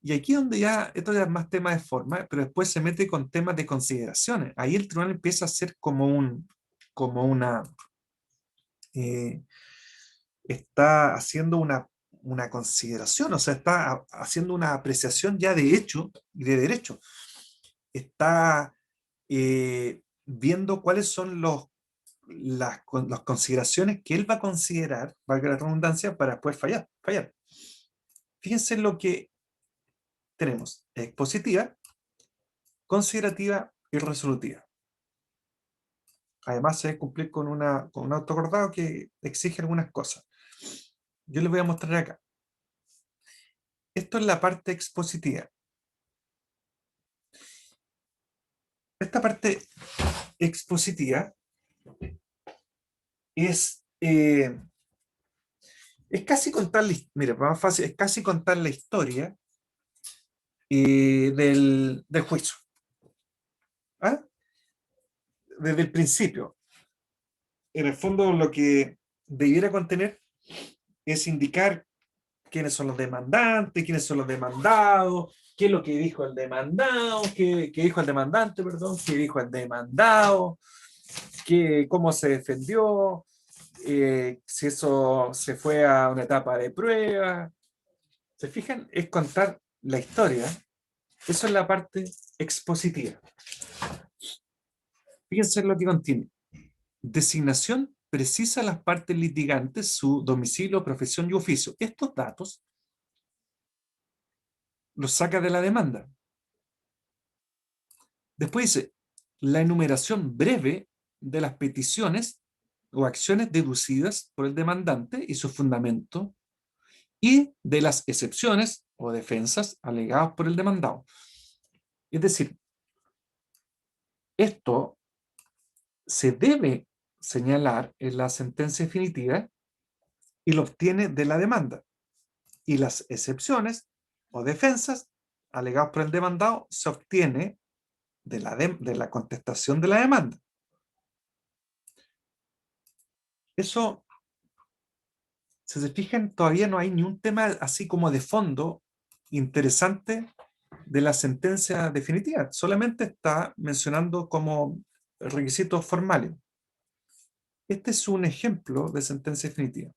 Speaker 1: Y aquí donde ya, esto ya es más tema de forma, pero después se mete con temas de consideraciones. Ahí el tribunal empieza a ser como una, está haciendo una consideración, o sea, está haciendo una apreciación ya de hecho y de derecho. Está viendo cuáles son las consideraciones que él va a considerar, valga la redundancia, para poder fallar. Fíjense lo que tenemos: expositiva, considerativa y resolutiva. Además, se debe cumplir con un autoacordado que exige algunas cosas. Yo les voy a mostrar acá. Esto es la parte expositiva. Esta parte expositiva es casi contar, mira, más fácil, es casi contar la historia del juicio. ¿Ah? Desde el principio. En el fondo, lo que debiera contener es indicar quiénes son los demandantes, quiénes son los demandados, qué es lo que dijo el demandado, qué dijo el demandante, perdón, qué dijo el demandado, cómo se defendió, si eso se fue a una etapa de prueba. ¿Se fijan? Es contar la historia. Eso es la parte expositiva. Fíjense lo que contiene. Designación precisa a las partes litigantes su domicilio, profesión y oficio. Estos datos los saca de la demanda. Después dice, la enumeración breve de las peticiones o acciones deducidas por el demandante y su fundamento, y de las excepciones o defensas alegadas por el demandado. Es decir, esto se debe señalar en la sentencia definitiva y lo obtiene de la demanda. Y las excepciones o defensas alegadas por el demandado se obtiene de la contestación de la demanda. Eso, si se fijan, todavía no hay ni un tema así como de fondo interesante de la sentencia definitiva. Solamente está mencionando como requisitos formales. Este es un ejemplo de sentencia definitiva.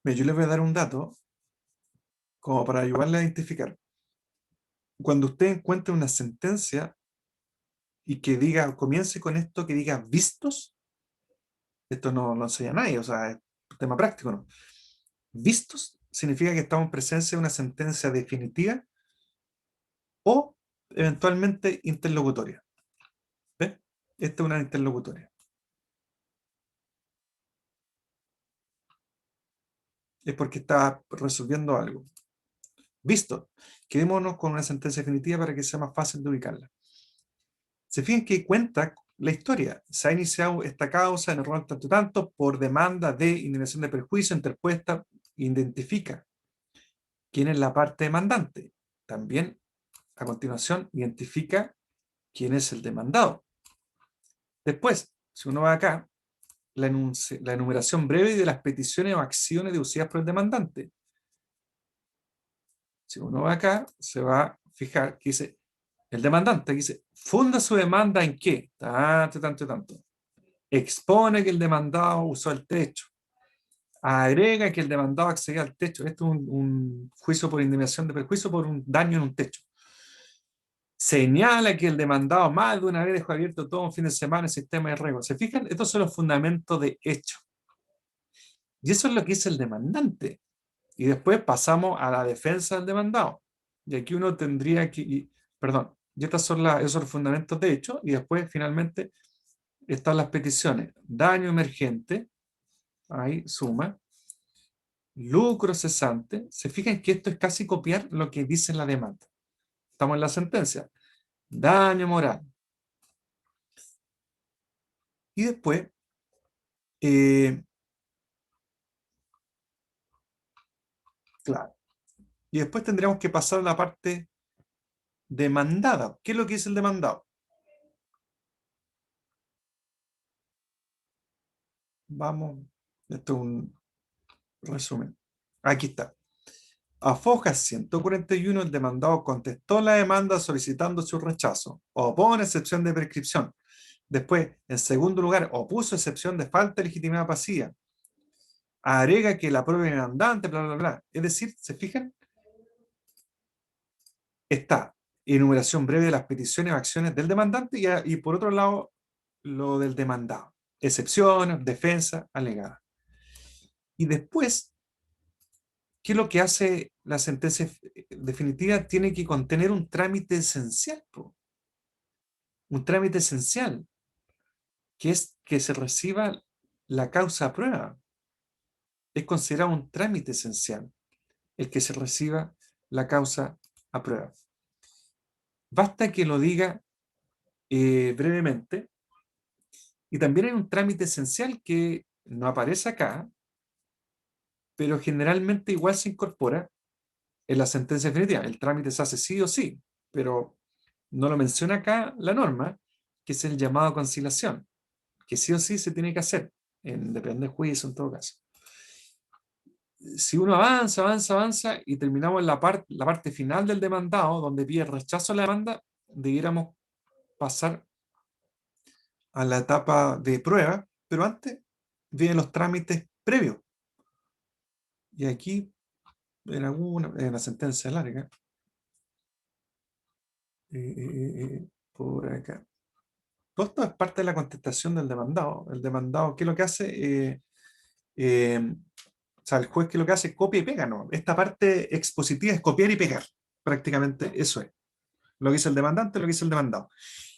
Speaker 1: Yo les voy a dar un dato como para ayudarle a identificar. Cuando usted encuentre una sentencia y que diga, comience con esto que diga vistos, esto no lo enseña nadie, o sea, es un tema práctico, ¿no? Vistos significa que estamos en presencia de una sentencia definitiva o eventualmente interlocutoria. ¿Ves? Esta es una interlocutoria. Es porque está resolviendo algo. Visto, quedémonos con una sentencia definitiva para que sea más fácil de ubicarla. Se fijan que cuenta la historia. Se ha iniciado esta causa en error tanto por demanda de indemnización de perjuicio interpuesta, identifica quién es la parte demandante. También, a continuación, identifica quién es el demandado. Después, si uno va acá, la enumeración breve de las peticiones o acciones deducidas por el demandante. Si uno va acá, se va a fijar que dice, el demandante dice, funda su demanda en qué, tanto. Expone que el demandado usó el techo. Agrega que el demandado accedió al techo. Esto es un juicio por indemnización de perjuicio por un daño en un techo. Señala que el demandado más de una vez dejó abierto todo un fin de semana el sistema de riego. ¿Se fijan? Estos son los fundamentos de hecho. Y eso es lo que dice el demandante. Y después pasamos a la defensa del demandado. Y aquí uno tendría que, perdón, y estos son los fundamentos de hecho, y después finalmente están las peticiones. Daño emergente, ahí suma, lucro cesante. Se fijan que esto es casi copiar lo que dice la demanda. Estamos en la sentencia. Daño moral. Y después, claro, y después tendríamos que pasar a la parte demandada. ¿Qué es lo que dice el demandado? Vamos, esto es un resumen. Aquí está. A foja 141, el demandado contestó la demanda solicitando su rechazo. Opone excepción de prescripción. Después, en segundo lugar, opuso excepción de falta de legitimidad pasiva. Agrega que la prueba demandante, bla, bla, bla. Es decir, ¿se fijan? Está enumeración breve de las peticiones o acciones del demandante y por otro lado, lo del demandado. Excepciones, defensa, alegada. Y después, ¿qué es lo que hace la sentencia definitiva? Tiene que contener un trámite esencial, un trámite esencial, que es que se reciba la causa a prueba. Es considerado un trámite esencial el que se reciba la causa a prueba. Basta que lo diga brevemente. Y también hay un trámite esencial que no aparece acá, pero generalmente igual se incorpora en la sentencia definitiva. El trámite se hace sí o sí, pero no lo menciona acá la norma, que es el llamado a conciliación, que sí o sí se tiene que hacer, depende del juicio en todo caso. Si uno avanza y terminamos en la parte final del demandado, donde pide rechazo a la demanda, debiéramos pasar a la etapa de prueba, pero antes vienen los trámites previos. Y aquí, en la sentencia larga, por acá. Todo esto es parte de la contestación del demandado. El demandado, ¿qué es lo que hace? O sea, el juez, ¿qué es lo que hace? Copia y pega, ¿no? Esta parte expositiva es copiar y pegar. Prácticamente eso es. Lo que dice el demandante, lo que dice el demandado.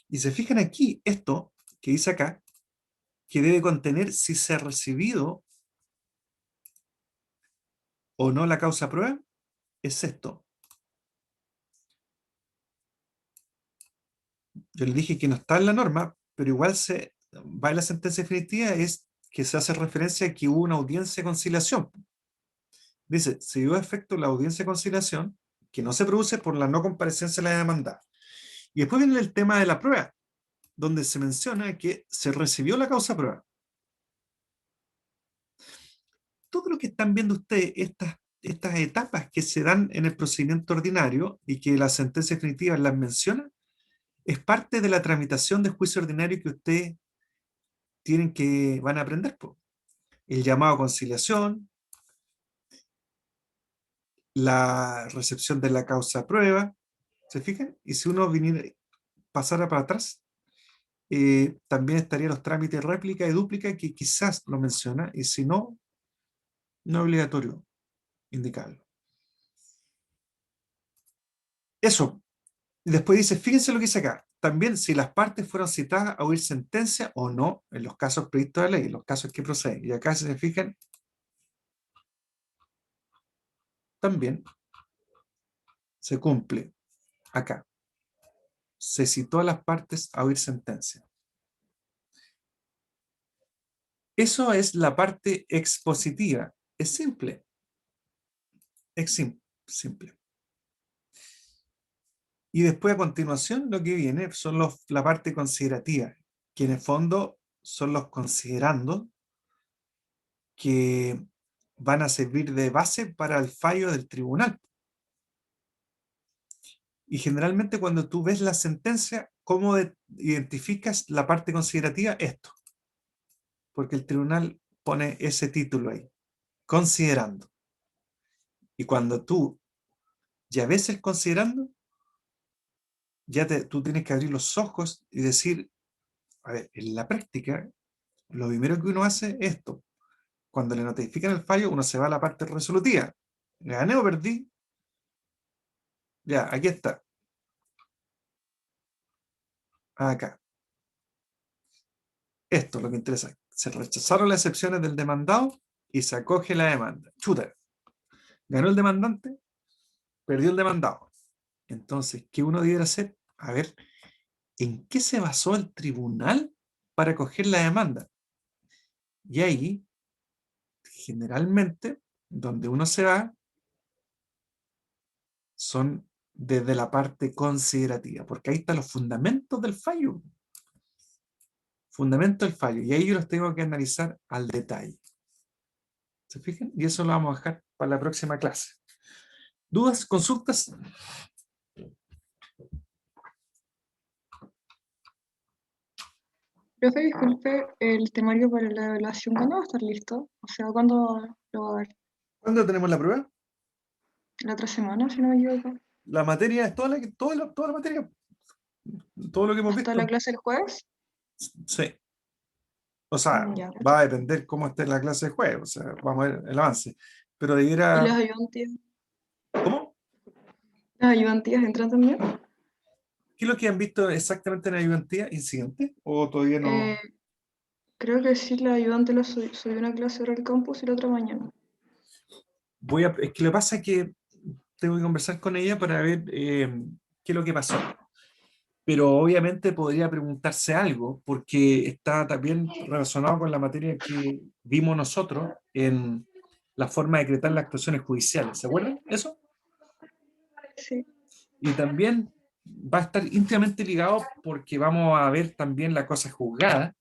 Speaker 1: Y se fijan aquí, esto que dice acá, que debe contener si se ha recibido o no la causa prueba, es esto. Yo le dije que no está en la norma, pero igual se va en la sentencia definitiva, es que se hace referencia a que hubo una audiencia de conciliación. Dice, se dio efecto la audiencia de conciliación que no se produce por la no comparecencia de la demanda. Y después viene el tema de la prueba, donde se menciona que se recibió la causa prueba. Todo lo que están viendo ustedes, estas etapas que se dan en el procedimiento ordinario y que la sentencia definitiva las menciona, es parte de la tramitación del juicio ordinario que ustedes van a aprender. El llamado a conciliación, la recepción de la causa prueba, ¿se fijan? Y si uno pasara para atrás, también estarían los trámites réplica y dúplica que quizás lo menciona, y si no, no es obligatorio indicarlo. Eso. Y después dice, fíjense lo que dice acá. También si las partes fueron citadas a oír sentencia o no en los casos previstos de ley, en los casos que proceden. Y acá, si se fijan, también se cumple acá. Se citó a las partes a oír sentencia. Eso es la parte expositiva. Es simple. Es simple. Y después, a continuación, lo que viene son la parte considerativa, que en el fondo son los considerandos que van a servir de base para el fallo del tribunal. Y generalmente cuando tú ves la sentencia, ¿cómo identificas la parte considerativa? Esto. Porque el tribunal pone ese título ahí, considerando. Y cuando tú ya ves el considerando, tú tienes que abrir los ojos y decir, a ver, en la práctica, lo primero que uno hace es esto. Cuando le notifican el fallo, uno se va a la parte resolutiva. ¿Gané o perdí? Ya, aquí está. Acá. Esto es lo que interesa. Se rechazaron las excepciones del demandado y se acoge la demanda. Chuta. Ganó el demandante, perdió el demandado. Entonces, ¿qué uno debiera hacer? A ver, ¿en qué se basó el tribunal para acoger la demanda? Y ahí, generalmente, donde uno se va, son desde la parte considerativa, porque ahí están los fundamentos del fallo. Fundamento del fallo. Y ahí yo los tengo que analizar al detalle. ¿Se fijan? Y eso lo vamos a dejar para la próxima clase. ¿Dudas? ¿Consultas?
Speaker 5: Profe, disculpe, el temario para la evaluación, ¿cuándo va a estar listo? O sea, ¿cuándo lo va a ver?
Speaker 1: ¿Cuándo tenemos la prueba?
Speaker 5: La otra semana, si no me equivoco.
Speaker 1: La materia es toda la materia. Todo lo que hemos
Speaker 5: ¿Hasta
Speaker 1: visto.
Speaker 5: la clase del jueves?
Speaker 1: Sí. O sea,
Speaker 5: Ya,
Speaker 1: va a depender cómo esté la clase de jueves. O sea, vamos a ver el avance. Pero
Speaker 5: ¿y
Speaker 1: debiera...
Speaker 5: las ayudantías?
Speaker 1: ¿Cómo?
Speaker 5: ¿Las ayudantías entran también?
Speaker 1: ¿Qué es lo que han visto exactamente en la ayudantía? ¿Incidente? ¿O todavía no?
Speaker 5: Creo que sí, la ayudante la subió una clase ahora al campus y la otra mañana.
Speaker 1: Es que lo que pasa es que tengo que conversar con ella para ver qué es lo que pasó. Pero obviamente podría preguntarse algo, porque está también relacionado con la materia que vimos nosotros en la forma de decretar las actuaciones judiciales. ¿Se acuerdan eso?
Speaker 5: Sí.
Speaker 1: Y también va a estar íntimamente ligado porque vamos a ver también la cosa juzgada.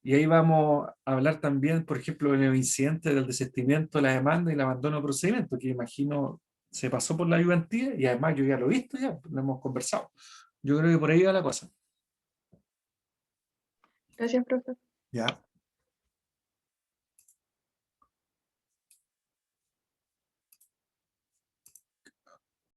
Speaker 1: Y ahí vamos a hablar también, por ejemplo, en el incidente del desistimiento de la demanda y el abandono del procedimiento, que imagino se pasó por la ayudantía y además yo ya lo he visto, ya lo hemos conversado. Yo creo que por ahí va la cosa.
Speaker 5: Gracias, profe.
Speaker 1: Ya.